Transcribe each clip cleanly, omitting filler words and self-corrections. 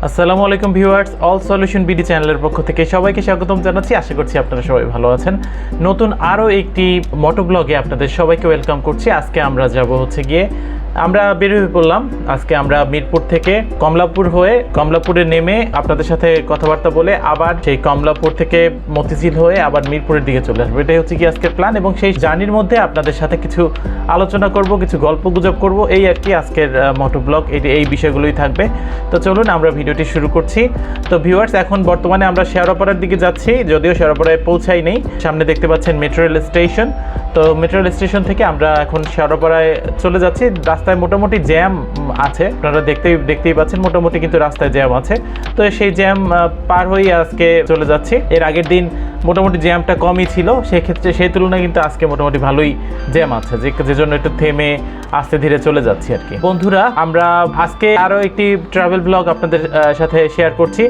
আসসালামু আলাইকুম viewers, all solution BD চ্যানেলের পক্ষ থেকে সবাইকে স্বাগতম জানাচ্ছি। আশা করছি আপনারা সবাই ভালো আছেন। নতুন আরও একটি মোটো ব্লগে আপনাদের সবাইকে ওয়েলকাম করছি। আজকে আমরা যাব হচ্ছে গিয়ে আমরা বের হয়ে পড়লাম। আজকে আমরা মিরপুর থেকে কমলাপুর হয়ে কমলাপুরে নেমে আপনাদের সাথে কথাবার্তা বলে আবার সেই কমলাপুর থেকে মতিঝিল হয়ে আবার মিরপুরের দিকে চলে আসবো। এটাই হচ্ছে কি আজকের প্ল্যান, এবং সেই জার্নির মধ্যে আপনাদের সাথে কিছু আলোচনা করব, কিছু গল্প গুজব করব, এই আর কি আজকের মোটো ব্লগ। এই বিষয়গুলোই থাকবে। তো চলুন আমরা ভিডিওটি শুরু করছি। তো ভিউয়ার্স, এখন বর্তমানে আমরা শেয়ারপাড়ার দিকে যাচ্ছি, যদিও শেয়ারপাড়ায় পৌঁছাই নেই। সামনে দেখতে পাচ্ছেন মেট্রো রেল স্টেশন। তো মেট্রো রেল স্টেশন থেকে আমরা এখন শেয়ারপাড়ায় চলে যাচ্ছি। রাস্তায় মোটামুটি জ্যাম আছে, আপনারা দেখতেই পাচ্ছেন মোটামুটি কিন্তু রাস্তায় জ্যাম আছে। তো সেই জ্যাম পার হয়ে আজকে চলে যাচ্ছি। এর আগের দিন মোটামুটি জ্যামটা কমই ছিল, সেক্ষেত্রে সেই তুলনায় কিন্তু আজকে মোটামুটি ভালোই জ্যাম আছে, যে জন্য একটু থেমে আস্তে ধীরে চলে যাচ্ছি আর কি। বন্ধুরা, আমরা আজকে আরও একটি ট্রাভেল ব্লগ আপনাদের সাথে শেয়ার করছি,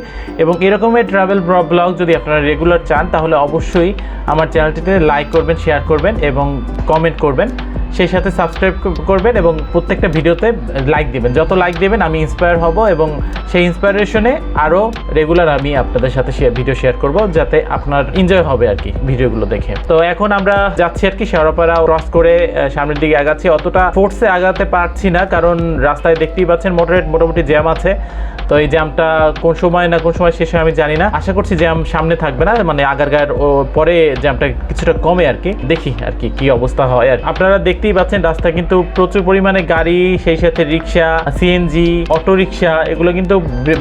এবং এরকমের ট্রাভেল ব্লগ যদি আপনারা রেগুলার চান তাহলে অবশ্যই আমার চ্যানেলটিতে লাইক করবেন, শেয়ার করবেন এবং কমেন্ট করবেন, সেই সাথে সাবস্ক্রাইব করবেন এবং প্রত্যেকটা ভিডিওতে লাইক দেবেন। যত লাইক দেবেন আমি ইন্সপায়ার হব, এবং সেই ইন্সপায়ারেশনে আরও রেগুলার আমি আপনাদের সাথে ভিডিও শেয়ার করব, যাতে আপনার এনজয় হবে আর কি ভিডিওগুলো দেখে। তো এখন আমরা যাচ্ছি আর কি, শেওড়াপাড়া ক্রস করে সামনের দিকে আগাচ্ছি। অতটা ফোর্সে আগাতে পারছি না, কারণ রাস্তায় দেখতেই পাচ্ছেন মোটামুটি জ্যাম আছে। তো এই জ্যামটা কোন সময় শেষ হয় আমি জানি না। আশা করছি জ্যাম সামনে থাকবে না, মানে আগারগাঁয়ের পরে জ্যামটা কিছুটা কমে আর কি। দেখি আর কি অবস্থা হয়। আর আপনারা দেখতেই পাচ্ছেন রাস্তায় কিন্তু প্রচুর পরিমাণে গাড়ি, সেই সাথে রিক্সা, সিএনজি, অটো রিক্সা, এগুলো কিন্তু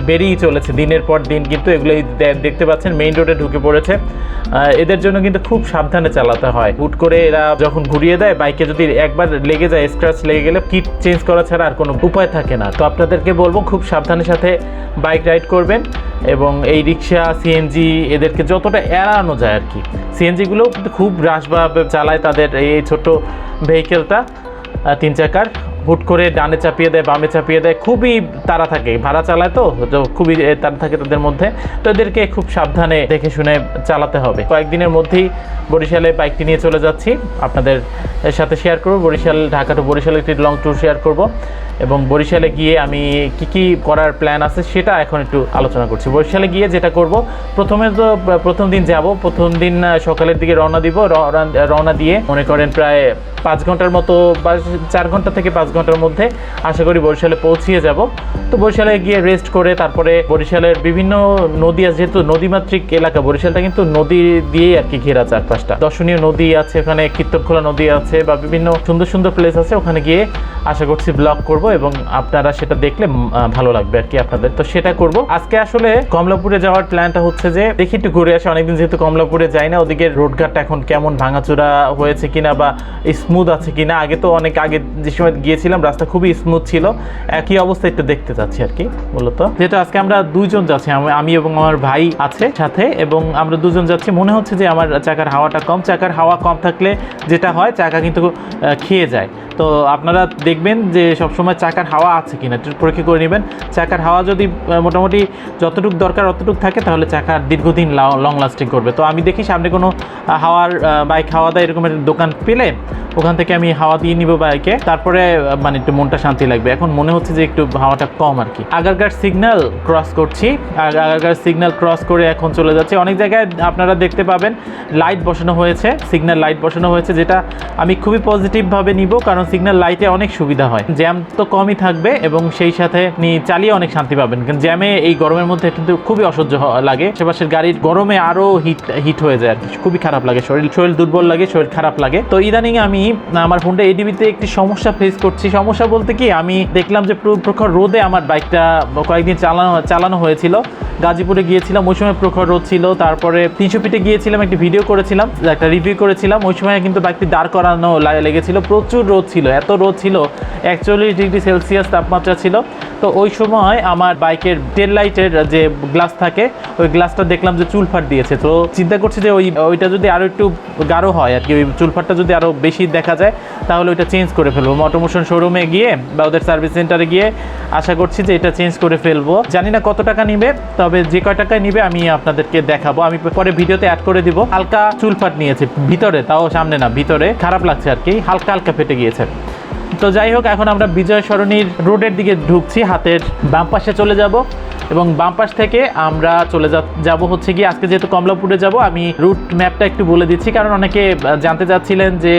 বেরিয়ে চলেছে দিনের পর দিন। কিন্তু এগুলোই দেখতে পাচ্ছেন মেইন রোডে ঢুকে পড়েছে। এদের জন্য কিন্তু খুব সাবধানে চালাতে হয়। হুট করে এরা যখন ঘুরিয়ে দেয়, বাইকে যদি একবার লেগে যায়, স্ক্র্যাচ লেগে গেলে কিট চেঞ্জ করা ছাড়া আর কোনো উপায় থাকে না। তো আপনাদেরকে বলবো খুব সাবধানের সাথে বাইক রাইড করবেন, এবং এই রিক্সা, সিএনজি এদেরকে যতটা এড়ানো যায় আর কি। সিএনজিগুলোও কিন্তু খুব রাশভাবে চালায় তাদের এই ছোট ভেহিকেলটা, 3 চাকার। হুট করে ডানে চাপিয়ে দেয়, বামে চাপিয়ে দেয়, খুবই তাড়া থাকে, ভাড়া চালায় তো খুবই তাড়া থাকে তাদের মধ্যে। তো এদেরকে খুব সাবধানে দেখে শুনে চালাতে হবে। কয়েকদিনের মধ্যেই বরিশালে বাইকটি নিয়ে চলে যাচ্ছি, আপনাদের সাথে শেয়ার করব। ঢাকা টু বরিশালে একটি লং ট্যুর শেয়ার করব, এবং বরিশালে গিয়ে আমি কি করার প্ল্যান আছে সেটা এখন একটু আলোচনা করছি। বরিশালে গিয়ে যেটা করব, প্রথম দিন যাব, প্রথম দিন সকালের দিকে রওনা দিয়ে মনে করেন প্রায় 5 ঘন্টার মতো বা 4 ঘন্টা থেকে 5 ঘন্টার মধ্যে আশা করি বরিশালে পৌঁছিয়ে যাব। তো বরিশালে গিয়ে রেস্ট করে তারপরে বরিশালের বিভিন্ন নদী আছে, যেহেতু নদীমাতৃক এলাকা বরিশালটা, কিন্তু নদী দিয়েই আর কি ঘেরা চারপাশটা। দর্শনীয় নদী আছে ওখানে, কীর্তনখোলা নদী আছে, বা বিভিন্ন সুন্দর সুন্দর প্লেস আছে। ওখানে গিয়ে আশা করছি ব্লগ করব, এবং আপনারা সেটা দেখলে ভালো লাগবে আর কি আপনাদের। তো সেটা করব আজকে। আসলে কমলাপুরে যাওয়ার প্ল্যানটা হচ্ছে যে দেখি একটু ঘুরে আসে, অনেকদিন যেহেতু কমলাপুরে যাই না। ওদিকে রোডঘাটটা এখন কেমন ভাঙাচোরা হয়েছে কিনা, বা স্মুথ আছে কিনা। আগে তো অনেক আগে যে সময় গিয়েছিলাম রাস্তা খুবই স্মুথ ছিল, একই অবস্থা একটু দেখতে চাচ্ছি আর কি মূলত। যেহেতু আজকে আমরা 2 জন যাচ্ছি, আমি এবং আমার ভাই আছে সাথে, এবং আমরা 2 জন যাচ্ছি। মনে হচ্ছে যে আমার চাকার হাওয়াটা কম। চাকার হাওয়া কম থাকলে যেটা হয়, চাকা কিন্তু খেয়ে যায়। তো আপনারা দেখবেন যে সবসময় চাকার হাওয়া আছে কিনা পরীক্ষা করে নেবেন। চাকার হাওয়া যদি মোটামুটি যতটুকু দরকার অতটুকু থাকে, তাহলে চাকা দীর্ঘদিন লং লাস্টিং করবে। তো আমি দেখি সামনে কোনো বাইক হাওয়া দেয় এরকমের দোকান পেলে ওখান থেকে আমি হাওয়া দিয়ে নিব বাইকে, তারপরে মানে একটু মনটা শান্তি লাগবে। এখন মনে হচ্ছে যে একটু হাওয়াটা কম আর কি। আগারগাঁর সিগন্যাল ক্রস করছি, আগারগাঁর সিগন্যাল ক্রস করে এখন চলে যাচ্ছে। অনেক জায়গায় আপনারা দেখতে পাবেন লাইট বসানো হয়েছে, সিগন্যাল লাইট বসানো হয়েছে, যেটা আমি খুবই পজিটিভভাবে নিব, কারণ সিগন্যাল লাইটে অনেক সুবিধা হয়। জ্যাম তো কমই থাকবে, এবং সেই সাথে আপনি চালিয়ে অনেক শান্তি পাবেন। কারণ জ্যামে এই গরমের মধ্যে কিন্তু খুবই অসহ্য লাগে। আশেপাশের গাড়ির গরমে আরও হিট হয়ে যায় আর কি, খুবই খারাপ লাগে, শরীর দুর্বল লাগে, শরীর খারাপ লাগে। তো ইদানিং আমি আমার হোন্ডা এডিবিতে একটি সমস্যা ফেস করছি। সমস্যা বলতে কি, আমি দেখলাম যে প্রখর রোদে আমার বাইকটা কয়েকদিন চালানো হয়েছিল। গাজীপুরে গিয়েছিলাম, ওই সময় প্রখর রোদ ছিল। তারপরে 300 ফিটে গিয়েছিলাম, একটি ভিডিও করেছিলাম, একটা রিভিউ করেছিলাম। ওই সময় কিন্তু বাইকটি দাঁড় করানো লেগেছিল, প্রচুর রোদ ছিল, এত রোদ ছিল, 41 ডিগ্রি সেলসিয়াস তাপমাত্রা ছিল। তো ওই সময় আমার বাইকের টেল লাইটের যে গ্লাস থাকে, ওই গ্লাসটা দেখলাম যে চুলফাট দিয়েছে। তো চিন্তা করছি যে ওইটা যদি আরও একটু গাঢ় হয় আর কি, ওই চুলফাটটা যদি আরও বেশি দেখা যায়, তাহলে ওইটা চেঞ্জ করে ফেলবো। মোটরমোশন শোরুমে গিয়ে বা ওদের সার্ভিস সেন্টারে গিয়ে আশা করছি যে এটা চেঞ্জ করে ফেলবো। জানি না কত টাকা নিবে, তবে যে কয় টাকায় নিবে আমি আপনাদেরকে দেখাবো, আমি পরে ভিডিওতে অ্যাড করে দিব। হালকা চুলফাট নিয়েছে ভিতরে, তাও সামনে না, ভিতরে খারাপ লাগছে আর কি, হালকা ফেটে গিয়েছে। তো যাই হোক, এখন আমরা বিজয় সরণির রোডের দিকে ঢুকছি, হাতের বাম পাশে চলে যাব এবং বাম পাশ থেকে আমরা চলে যাব হচ্ছে গিয়ে, আজকে যেহেতু কমলাপুরে যাব আমি রুট ম্যাপটা একটু বলে দিচ্ছি, কারণ অনেকে জানতে চাচ্ছিলেন যে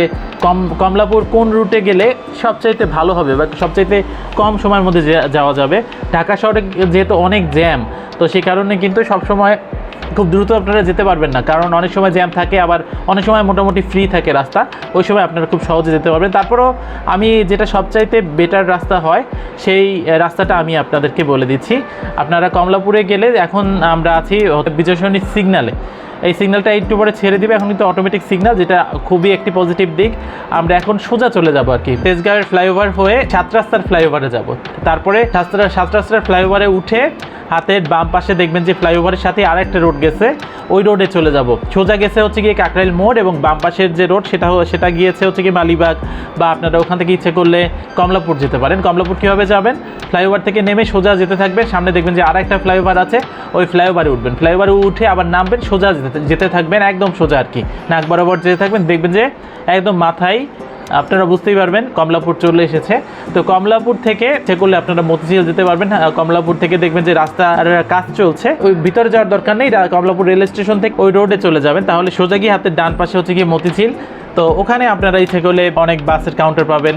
কমলাপুর কোন রুটে গেলে সবচাইতে ভালো হবে বা সবচাইতে কম সময়ের মধ্যে যাওয়া যাবে। ঢাকা শহরে যেহেতু অনেক জ্যাম, তো সেই কারণে কিন্তু সবসময় খুব দ্রুত আপনারা যেতে পারবেন না, কারণ অনেক সময় জ্যাম থাকে, আবার অনেক সময় মোটামুটি ফ্রি থাকে রাস্তা, ওই সময় আপনারা খুব সহজে যেতে পারবেন। তারপরেও আমি যেটা সবচাইতে বেটার রাস্তা হয় সেই রাস্তাটা আমি আপনাদেরকে বলে দিচ্ছি। আপনারা কমলাপুরে গেলে, এখন আমরা আছি বিজয় সরণির সিগনালে, এই সিগন্যালটা একটু পরে ছেড়ে দিবে, এখন কিন্তু অটোমেটিক সিগন্যাল, যেটা খুবই একটি পজিটিভ দিক। আমরা এখন সোজা চলে যাব আর কি, তেজগাঁওয়ের ফ্লাইওভার হয়ে 7 রাস্তার ফ্লাইওভারে যাব, তারপরে 7 রাস্তার ফ্লাইওভারে উঠে হাতের বাম পাশে দেখবেন যে ফ্লাইওভারের সাথে আরেকটা রোড গেছে, ওই রোডে চলে যাব। সোজা গেছে হচ্ছে গিয়ে কাকরাইল মোড়, এবং বাম পাশের যে রোড সেটা গিয়েছে হচ্ছে গিয়ে মালিবাগ, বা আপনারা ওখান থেকে ইচ্ছে করলে কমলাপুর যেতে পারেন। কমলাপুর কীভাবে যাবেন, ফ্লাইওভার থেকে নেমে সোজা যেতে থাকবেন, সামনে দেখবেন যে আরেকটা ফ্লাইওভার আছে, ওই ফ্লাইওভারে উঠবেন, ফ্লাইওভারে উঠে আবার নামবেন, সোজা যেতে থাকবেন, একদম সোজা আর কি, নাক বরাবর যেতে থাকবেন, দেখবেন যে একদম মাথায় আপনারা বুঝতেই পারবেন কমলাপুর চলে এসেছে। তো কমলাপুর থেকে ইচ্ছে করলে আপনারা মতিঝিল যেতে পারবেন। কমলাপুর থেকে দেখবেন যে রাস্তার কাজ চলছে, ওই ভিতরে যাওয়ার দরকার নেই, কমলাপুর রেল স্টেশন থেকে ওই রোডে চলে যাবেন, তাহলে সোজা গিয়ে হাতের ডান পাশে হচ্ছে গিয়ে মতিঝিল। তো ওখানে আপনারা ইচ্ছে করলে অনেক বাসের কাউন্টার পাবেন,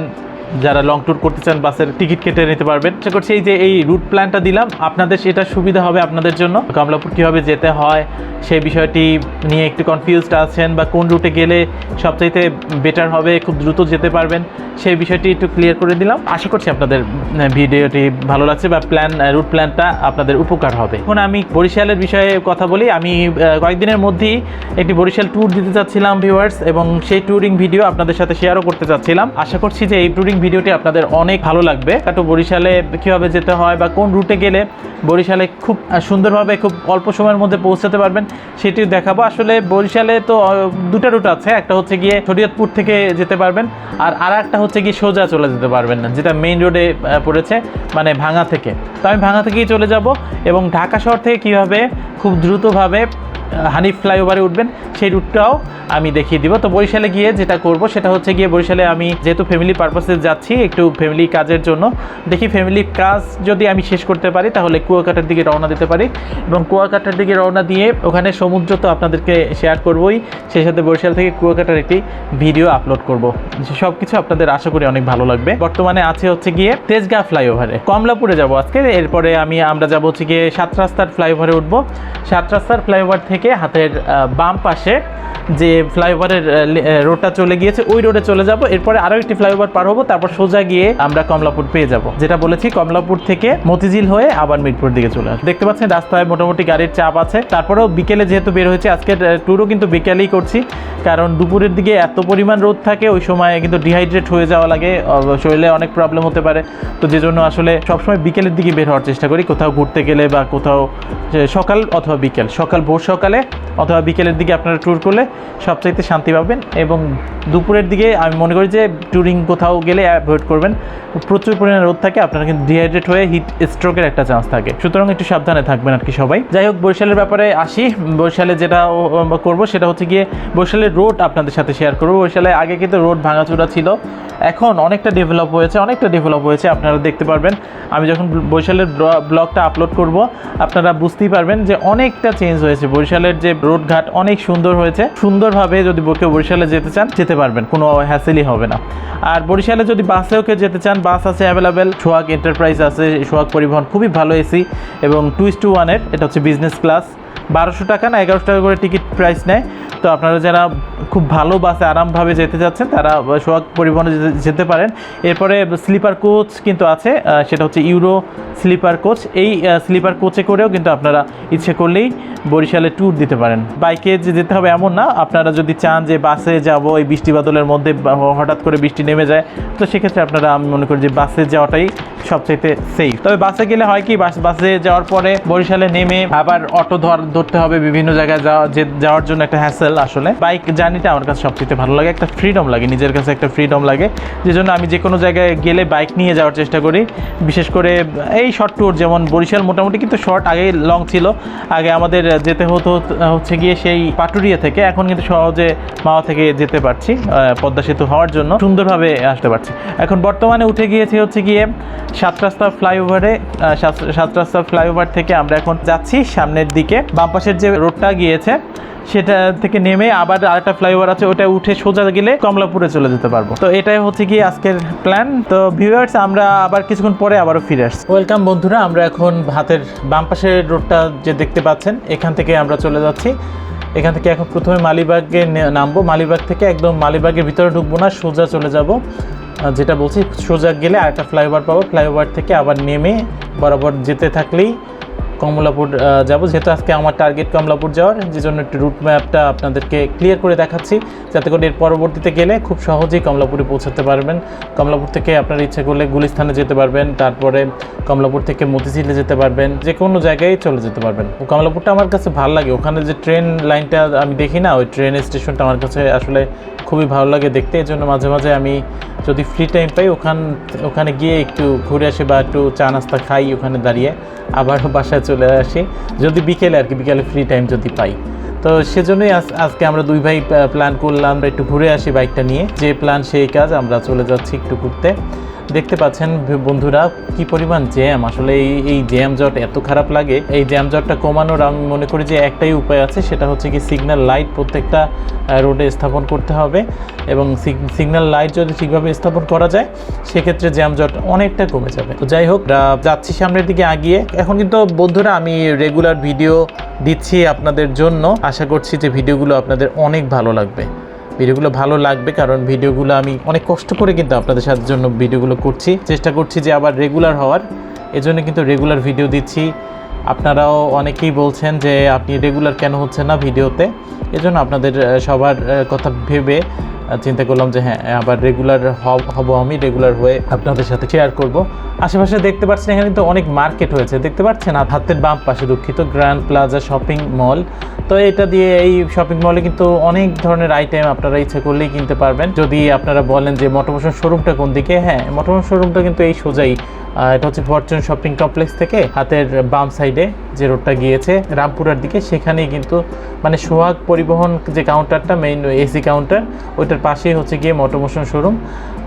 যারা লং ট্যুর করতে চান বাসের টিকিট কেটে নিতে পারবেন। আশা করছি এই যে এই রুট প্ল্যানটা দিলাম আপনাদের, সেটা সুবিধা হবে আপনাদের জন্য। কমলাপুর কীভাবে যেতে হয় সেই বিষয়টি নিয়ে একটু কনফিউজড আছেন, বা কোন রুটে গেলে সবচাইতে বেটার হবে, খুব দ্রুত যেতে পারবেন, সেই বিষয়টি একটু ক্লিয়ার করে দিলাম। আশা করছি আপনাদের ভিডিওটি ভালো লাগছে, বা রুট প্ল্যানটা আপনাদের উপকার হবে। এখন আমি বরিশালের বিষয়ে কথা বলি। আমি কয়েকদিনের মধ্যেই একটি বরিশাল ট্যুর দিতে চাচ্ছিলাম ভিউয়ার্স, এবং সেই ট্যুরিং ভিডিও আপনাদের সাথে শেয়ারও করতে চাচ্ছিলাম। আশা করছি যে এই ট্যুরিং ভিডিওটি আপনাদের অনেক ভালো লাগবে। তো বরিশালে কীভাবে যেতে হয় বা কোন রুটে গেলে বরিশালে খুব সুন্দরভাবে খুব অল্প সময়ের মধ্যে পৌঁছাতে পারবেন সেটিও দেখাবো। আসলে বরিশালে তো দুটো রুট আছে, একটা হচ্ছে গিয়ে শরীয়তপুর থেকে যেতে পারবেন, আর একটা হচ্ছে গিয়ে সোজা চলে যেতে পারবেন না, যেটা মেইন রোডে পড়েছে, মানে ভাঙা থেকে। তো আমি ভাঙা থেকেই চলে যাব, এবং ঢাকা শহর থেকে কীভাবে খুব দ্রুতভাবে হানিফ ফ্লাইওভারে উঠবেন সেই রুটটাও আমি দেখিয়ে দিব। তো বরিশালে গিয়ে যেটা করব সেটা হচ্ছে গিয়ে, বরিশালে আমি যেহেতু ফ্যামিলি পারপাসে যাচ্ছি, একটু ফ্যামিলি কাজের জন্য, দেখি ফ্যামিলি কাজ যদি আমি শেষ করতে পারি তাহলে কুয়াকাটার দিকে রওনা দিতে পারি, এবং কুয়াকাটার দিকে রওনা দিয়ে ওখানে সমুদ্র তো আপনাদেরকে শেয়ার করবই, সেই সাথে বরিশাল থেকে কুয়াকাটার একটি ভিডিও আপলোড করব। সব কিছু আপনাদের আশা করি অনেক ভালো লাগবে। বর্তমানে আছে হচ্ছে গিয়ে তেজগাঁ ফ্লাইওভারে, কমলাপুরে যাব আজকে, এরপরে আমরা যাব হচ্ছে গিয়ে 7 রাস্তার ফ্লাইওভারে উঠব। 7 রাস্তার ফ্লাইওভার থেকে হাতের বাম পাশে যে ফ্লাইওভারের রোডটা চলে গিয়েছে ওই রোডে চলে যাব, এরপরে আরও একটি ফ্লাইওভার পার হবো, তারপর সোজা গিয়ে আমরা কমলাপুর পেয়ে যাব। যেটা বলেছি, কমলাপুর থেকে মতিঝিল হয়ে আবার মিরপুর দিকে চলে আসবে। দেখতে পাচ্ছেন রাস্তায় মোটামুটি গাড়ির চাপ আছে। তারপরেও বিকেলে যেহেতু বের হয়েছে, আজকের ট্যুরও কিন্তু বিকেলেই করছি, কারণ দুপুরের দিকে এত পরিমাণ রোদ থাকে, ওই সময় কিন্তু ডিহাইড্রেট হয়ে যাওয়া লাগে, শরীরে অনেক প্রবলেম হতে পারে। তো যে জন্য আসলে সবসময় বিকেলের দিকে বের হওয়ার চেষ্টা করি, কোথাও ঘুরতে গেলে বা কোথাও সকাল অথবা বিকেল, ভোর সকালে অথবা বিকেলের দিকে আপনারা ট্যুর করলে সবচাইতে শান্তি পাবেন। এবং দুপুরের দিকে আমি মনে করি যে ট্যুরিং কোথাও গেলে অ্যাভয়েড করবেন, প্রচুর পরিমাণে রোদ থাকে, আপনারা কিন্তু ডিহাইড্রেট হয়ে হিট স্ট্রোকের একটা চান্স থাকে, সুতরাং একটু সাবধানে থাকবেন আর কি সবাই। যাই হোক, বরিশালের ব্যাপারে আসি। বরিশালে যেটা করব সেটা হচ্ছে গিয়ে বরিশালের রোড আপনাদের সাথে শেয়ার করবো। বরিশালে আগে কিন্তু রোড ভাঙাচোরা ছিল, এখন অনেকটা ডেভেলপ হয়েছে, আপনারা দেখতে পারবেন। আমি যখন বরিশালের ব্লগটা আপলোড করব আপনারা বুঝতেই পারবেন যে অনেকটা চেঞ্জ হয়েছে। বরিশালের যে রোডঘাট অনেক সুন্দর হয়েছে, সুন্দরভাবে যদি কেউ বরিশালে যেতে চান যেতে পারবেন, কোনো হ্যাসেলই হবে না। আর বরিশালে যদি বাসেও কেউ যেতে চান, বাস আছে অ্যাভেলেবেল, সোহাগ এন্টারপ্রাইজ আছে, সোহাগ পরিবহন খুবই ভালো এসি, এবং 2:1 এটা হচ্ছে বিজনেস ক্লাস, 1200 টাকা না 1100 টাকা করে টিকিট প্রাইস নেয়। তো আপনারা যারা খুব ভালো বাসে আরামভাবে যেতে যাচ্ছেন তারা সোহাগ পরিবহনে যেতে পারেন। এরপরে স্লিপার কোচ কিন্তু আছে, সেটা হচ্ছে ইউরো স্লিপার কোচ। এই স্লিপার কোচে করেও কিন্তু আপনারা ইচ্ছে করলেই বরিশালে ট্যুর দিতে পারেন। বাইকে যেতে হবে এমন না, আপনারা যদি চান যে বাসে যাব এই বৃষ্টি বাদলের মধ্যে, হঠাৎ করে বৃষ্টি নেমে যায়, তো সেক্ষেত্রে আপনারা, আমি মনে করি যে বাসে যাওয়াটাই সবচেয়ে সেফ। তবে বাসে গেলে হয় কি, বাসে যাওয়ার পরে বরিশালে নেমে আবার অটো ধরতে হবে, বিভিন্ন জায়গায় যাওয়ার জন্য একটা হ্যাসেল, হ্যাসেল আসলে। বাইক জার্নিটা আমার কাছে সবচেয়ে ভালো লাগে, একটা ফ্রিডম লাগে, নিজের কাছে একটা ফ্রিডম লাগে, যে জন্য আমি যে কোনো জায়গায় গেলে বাইক নিয়ে যাওয়ার চেষ্টা করি। বিশেষ করে এই শর্ট ট্যুর, যেমন বরিশাল মোটামুটি কিন্তু শর্ট, আগে লং ছিল। আগে আমাদের যেতে হতো হচ্ছে গিয়ে সেই পাটুরিয়া থেকে, এখন কিন্তু সহজে মাওয়া থেকে যেতে পারছি পদ্মা সেতু হওয়ার জন্য, সুন্দরভাবে আসতে পারছি। এখন বর্তমানে উঠে গিয়েছি হচ্ছে গিয়ে 7 রাস্তা ফ্লাইওভারে। 7 রাস্তা ফ্লাইওভার থেকে আমরা এখন যাচ্ছি সামনের দিকে। বাম পাশের যে রোডটা গিয়েছে সেটা থেকে নেমে আবার আরেকটা ফ্লাইওভার আছে, ওটা উঠে সোজা গেলে কমলাপুরে চলে যেতে পারবো। তো এটাই হচ্ছে কি আজকের প্ল্যান। তো ভিউয়ার্স, আমরা আবার কিছুক্ষণ পরে আবারও ফিরে আসছি। ওয়েলকাম বন্ধুরা, আমরা এখন হাতের বাম পাশের রোডটা যে দেখতে পাচ্ছেন, এখান থেকে আমরা চলে যাচ্ছি। এখান থেকে এখন প্রথমে মালিবাগে নামবো, মালিবাগ থেকে একদম মালিবাগের ভিতরে ঢুকবো না, সোজা চলে যাব। যেটা বলছি, সোজা গেলে আরেকটা ফ্লাইওভার পাবো, ফ্লাইওভার থেকে আবার নেমে বরাবর যেতে থাকলেই কমলাপুর যাব। যেহেতু আজকে আমার টার্গেট কমলাপুর যাওয়ার, যে জন্য একটু রুট ম্যাপটা আপনাদেরকে ক্লিয়ার করে দেখাচ্ছি, যাতে করে এর পরবর্তীতে গেলে খুব সহজেই কমলাপুরে পৌঁছাতে পারবেন। কমলাপুর থেকে আপনার ইচ্ছে করলে গুলিস্তানে যেতে পারবেন, তারপরে কমলাপুর থেকে মতিঝিলে যেতে পারবেন, যে কোনো জায়গায় চলে যেতে পারবেন। কমলাপুরটা আমার কাছে ভালো লাগে, ওখানে যে ট্রেন লাইনটা আমি দেখি না, ওই ট্রেন স্টেশনটা আমার কাছে আসলে খুবই ভালো লাগে দেখতে। এই জন্য মাঝে মাঝে আমি যদি ফ্রি টাইম পাই ওখানে গিয়ে একটু ঘুরে আসি বা একটু চা নাস্তা খাই ওখানে দাঁড়িয়ে, আবার বাসায় চলে আসি যদি বিকেলে আর কি, বিকেলে ফ্রি টাইম যদি পাই। তো সেজন্যই আজকে আমরা দুই ভাই প্ল্যান করলাম একটু ঘুরে আসি বাইকটা নিয়ে। যে প্ল্যান সেই কাজ, আমরা চলে যাচ্ছি একটু ঘুরতে। দেখতে পাচ্ছেন বন্ধুরা কি পরিমাণ জ্যাম, আসলে এই জ্যাম জট এত খারাপ লাগে। এই জ্যাম জটটা কমানোর আমি মনে করি যে একটাই উপায় আছে, সেটা হচ্ছে কি সিগন্যাল লাইট প্রত্যেকটা রোডে স্থাপন করতে হবে। এবং সিগন্যাল লাইট যদি ঠিকভাবে স্থাপন করা যায়, সেক্ষেত্রে জ্যাম জট অনেকটা কমে যাবে। তো যাই হোক, যাচ্ছি সামনের দিকে আগিয়ে। এখন কিন্তু বন্ধুরা আমি রেগুলার ভিডিও দিচ্ছি আপনাদের জন্য, আশা করছি যে ভিডিওগুলো আপনাদের অনেক ভালো লাগবে। ভিডিওগুলো ভালো লাগবে কারণ ভিডিওগুলো আমি অনেক কষ্ট করে কিন্তু আপনাদের সাথে জন্য ভিডিওগুলো করছি, চেষ্টা করছি যে আবার রেগুলার হওয়ার। এজন্য কিন্তু রেগুলার ভিডিও দিচ্ছি। আপনারাও অনেকেই বলছেন যে আপনি রেগুলার কেন হচ্ছে না ভিডিওতে, এজন্য আপনাদের সবার কথা ভেবে চিন্তা করলাম যে হ্যাঁ, আবার রেগুলার হব আমি, রেগুলার হয়ে আপনাদের সাথে শেয়ার করব। আশেপাশে দেখতে পাচ্ছেন এখানে কিন্তু অনেক মার্কেট হয়েছে, দেখতে পাচ্ছেন হাতের বাম পাশে, দুঃখিত, গ্র্যান্ড প্লাজা শপিং মল। তো এটা দিয়ে এই শপিং মলে কিন্তু অনেক ধরনের আইটেম আপনারা ইচ্ছে করলেই কিনতে পারবেন। যদি আপনারা বলেন যে মোটরমোশন শোরুমটা কোন দিকে, হ্যাঁ, মোটরমোশন শোরুমটা কিন্তু এই সোজাই, এটা হচ্ছে ফরচুন শপিং কমপ্লেক্স থেকে হাতের বাম সাইডে যে রোডটা গিয়েছে রামপুরার দিকে, সেখানেই কিন্তু মানে সোহাগ পরিবহন যে কাউন্টারটা, মেইন এসি কাউন্টার, ওইটার পাশেই হচ্ছে গিয়ে মোটরমোশন শোরুম।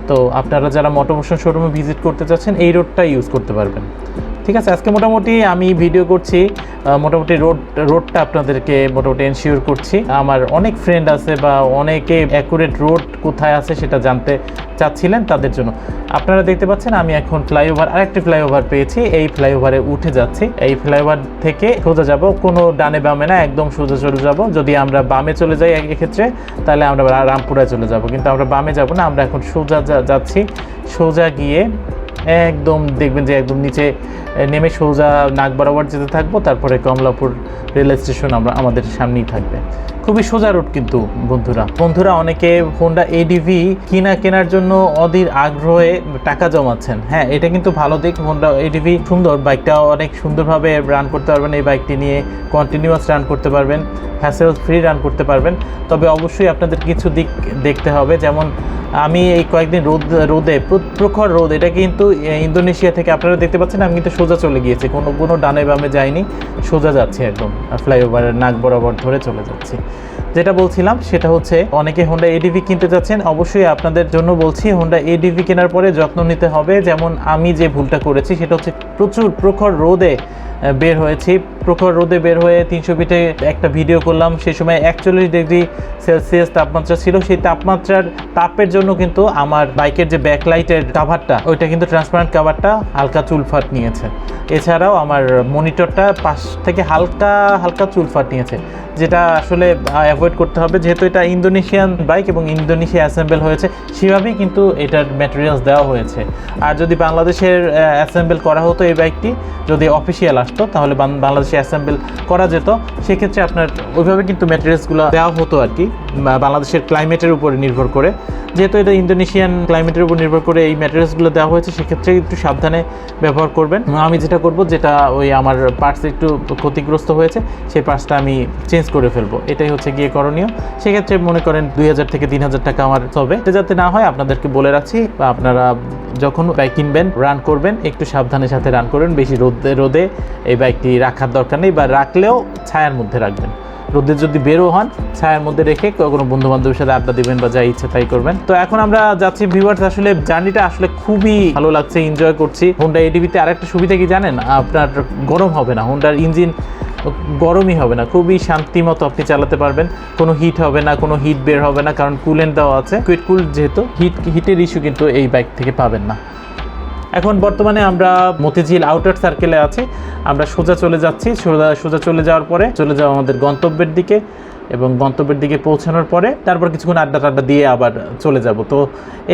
তো আপনারা যারা মোটরমোশন শোরুমে ভিজিট করতে চাচ্ছেন, এই রোডটা ইউজ করতে পারবেন। ঠিক আছে, আজকে মোটামুটি আমি ভিডিও করছি, মোটামুটি রোডটা আপনাদেরকে মোটামুটি এনশিওর করছি। আমার অনেক ফ্রেন্ড আছে বা অনেকে অ্যাকুরেট রোড কোথায় আছে সেটা জানতে চাচ্ছিলেন, তাদের জন্য। আপনারা দেখতে পাচ্ছেন আমি এখন আরেকটি ফ্লাইওভার পেয়েছি, এই ফ্লাইওভারে উঠে যাচ্ছি। এই ফ্লাইওভার থেকে সোজা যাব, কোনো ডানে বামে না, একদম সোজা চলে যাব। যদি আমরা বামে চলে যাই এক্ষেত্রে, তাহলে আমরা রামপুরায় চলে যাব, কিন্তু আমরা বামে যাব না, আমরা এখন সোজা যাচ্ছি। সোজা গিয়ে একদম দেখবেন যে একদম নিচে নেমে সোজা নাক বরাবর যেতে থাকবো, তারপরে কমলাপুর রেল স্টেশন আমাদের সামনেই থাকবে। খুবই সোজা রুট কিন্তু বন্ধুরা অনেকে হোন্ডা এডিভি কেনার জন্য অধীর আগ্রহে টাকা জমাচ্ছেন। হ্যাঁ, এটা কিন্তু ভালো দিক। হোন্ডা এডিভি সুন্দর, বাইকটা অনেক সুন্দরভাবে রান করতে পারবেন, এই বাইকটি নিয়ে কন্টিনিউয়াস রান করতে পারবেন, হ্যাসেল ফ্রি রান করতে পারবেন। তবে অবশ্যই আপনাদের কিছু দিক দেখতে হবে, যেমন আমি এই কয়েকদিন রোদে প্রখর রোদ, এটা কিন্তু ইন্দোনেশিয়া থেকে আপনারা দেখতে পাচ্ছেন, আমি কিন্তু সোজা চলে গিয়েছি, কোনো ডানে বামে যাইনি, সোজা যাচ্ছি, একদম ফ্লাইওভারের নাক বরাবর ধরে চলে যাচ্ছি। যেটা বলছিলাম সেটা হচ্ছে, অনেকে হোন্ডা এডিভি কিনতে যাচ্ছেন, অবশ্যই আপনাদের জন্য বলছি হোন্ডা এডিভি কেনার পরে যত্ন নিতে হবে। যেমন আমি যে ভুলটা করেছি সেটা হচ্ছে প্রখর রোদে বের হয়েছি, প্রখর রোদে বের হয়ে 300 ফিটে একটা ভিডিও করলাম। সেই সময় 41 ডিগ্রি সেলসিয়াস তাপমাত্রা ছিল। সেই তাপের জন্য কিন্তু আমার বাইকের যে ব্যাকলাইটের কাভারটা, ওইটা কিন্তু ট্রান্সপারেন্ট কাভারটা হালকা চুলফাট নিয়েছে। এছাড়াও আমার মনিটরটা পাশ থেকে হালকা চুলফাট নিয়েছে, যেটা আসলে অ্যাভয়েড করতে হবে। যেহেতু এটা ইন্দোনেশিয়ান বাইক এবং ইন্দোনেশিয়া অ্যাসেম্বল হয়েছে, সেভাবেই কিন্তু এটার ম্যাটেরিয়ালস দেওয়া হয়েছে। আর যদি বাংলাদেশের অ্যাসেম্বল করা হতো এই বাইকটি, যদি অফিসিয়াল আসতো, তাহলে বাংলাদেশে অ্যাসেম্বল করা যেত। সেক্ষেত্রে আপনার ওইভাবে কিন্তু ম্যাটেরিয়ালসগুলো দেওয়া হতো আর কি, বাংলাদেশের ক্লাইমেটের উপরে নির্ভর করে। যেহেতু এটা ইন্দোনেশিয়ান ক্লাইমেটের উপর নির্ভর করে এই ম্যাটেরিয়ালসগুলো দেওয়া হয়েছে, সেক্ষেত্রে একটু সাবধানে ব্যবহার করবেন। আমি যেটা করব, যেটা ওই আমার পার্টস একটু ক্ষতিগ্রস্ত হয়েছে, সেই পার্টসটা আমি চেঞ্জ করে ফেলবো, এটাই হচ্ছে গিয়ে করণীয়। সেক্ষেত্রে মনে করেন 2000 থেকে 3000 টাকা আমার হবে। এটা যাতে না হয় আপনাদেরকে বলে রাখছি, বা আপনারা যখন বাইক কিনবেন, রান করবেন, একটু সাবধানের সাথে রান করবেন। বেশি রোদে এই বাইকটি রাখার দরকার নেই, বা রাখলেও ছায়ার মধ্যে রাখবেন। রোদে যদি বেরো হন, ছায়ার মধ্যে রেখে কোনো বন্ধু বান্ধবের সাথে আড্ডা দিবেন বা যা ইচ্ছে তাই করবেন। তো এখন আমরা যাচ্ছি ভিউয়ার্স, আসলে জার্নিটা আসলে খুবই ভালো লাগছে, এনজয় করছি। হোন্ডা এডিবিতে আরেকটা সুবিধা কি জানেন, আপনার গরম হবে না, হোন্ডার ইঞ্জিন গরমই হবে না, খুবই শান্তি মতো আপনি চালাতে পারবেন। কোনো হিট হবে না, কোনো হিট বের হবে না, কারণ কুলেন্ট দেওয়া আছে, কুইট কুল, যেহেতু হিটের ইস্যু কিন্তু এই বাইক থেকে পাবেন না। এখন বর্তমানে আমরা মতিঝিল আউটার সার্কেলে আছি, আমরা সোজা চলে যাচ্ছি। সোজা চলে যাওয়ার পরে চলে যাওয়া আমাদের গন্তব্যের দিকে, এবং গন্তব্যের দিকে পৌঁছানোর পরে তারপর কিছুক্ষণ আড্ডা দিয়ে আবার চলে যাব। তো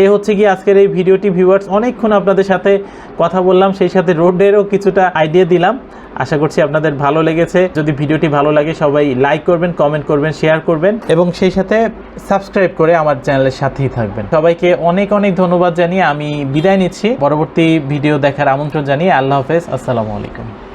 এই হচ্ছে কি আজকের এই ভিডিওটি ভিউয়ার্স, অনেকক্ষণ আপনাদের সাথে কথা বললাম, সেই সাথে রোডেরও কিছুটা আইডিয়া দিলাম। আশা করছি আপনাদের ভালো লেগেছে। যদি ভিডিওটি ভালো লাগে সবাই লাইক করবেন, কমেন্ট করবেন, শেয়ার করবেন, এবং সেই সাথে সাবস্ক্রাইব করে আমার চ্যানেলের সাথেই থাকবেন। সবাইকে অনেক অনেক ধন্যবাদ জানিয়ে আমি বিদায় নিচ্ছি। পরবর্তী ভিডিও দেখার আমন্ত্রণ জানিয়ে আল্লাহ হাফেজ, আসসালামু আলাইকুম।